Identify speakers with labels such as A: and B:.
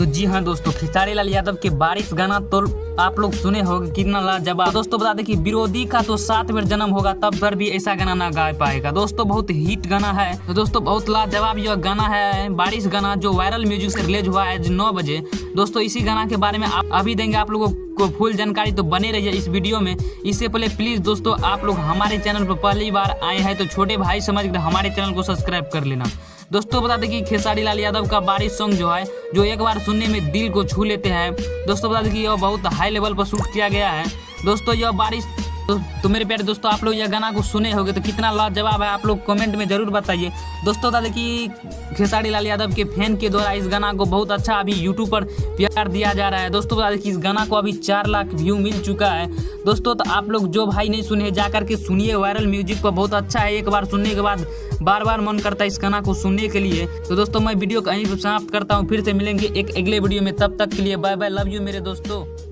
A: तो जी हाँ दोस्तों, खेसारी लाल यादव के बारिश गाना तो आप लोग सुने होंगे, कितना लाजवाब। तो दोस्तों बता दें कि विरोधी का तो 7 बार जन्म होगा तब पर भी ऐसा गाना ना गा पाएगा। दोस्तों बहुत हिट गाना है। तो दोस्तों बहुत लाजवाब यह गाना है, बारिश गाना, जो वायरल म्यूजिक से रिलीज हुआ है आज 9 बजे। दोस्तों इसी गाना के बारे में अभी देंगे आप लोगों को फुल जानकारी, तो बने रहिए इस वीडियो में। इससे पहले प्लीज दोस्तों आप लोग हमारे चैनल पर पहली बार आए हैं तो छोटे भाई समझ कर हमारे चैनल को सब्सक्राइब कर लेना। दोस्तों बता दें कि खेसारी लाल यादव का बारिश सॉन्ग जो है, जो एक बार सुनने में दिल को छू लेते हैं। दोस्तों बता दें कि यह बहुत हाई लेवल पर शूट किया गया है। दोस्तों यह बारिश तो मेरे प्यारे दोस्तों आप लोग यह गाना को सुने होंगे तो कितना लाजवाब है, आप लोग कमेंट में जरूर बताइए। दोस्तों बता दें कि खेसारी लाल यादव के फैन के द्वारा इस गाना को बहुत अच्छा अभी यूट्यूब पर प्यार दिया जा रहा है। दोस्तों बता दें कि इस गाना को अभी 4 लाख व्यू मिल चुका है। दोस्तों तो आप लोग जो भाई नहीं सुने जा करके सुनिए, वायरल म्यूजिक पर बहुत अच्छा है। एक बार सुनने के बाद बार बार मन करता है इस गाना को सुनने के लिए। तो दोस्तों मैं वीडियो कहीं पर समाप्त करता हूँ, फिर से मिलेंगे एक अगले वीडियो में। तब तक के लिए बाय बाय, लव यू मेरे दोस्तों।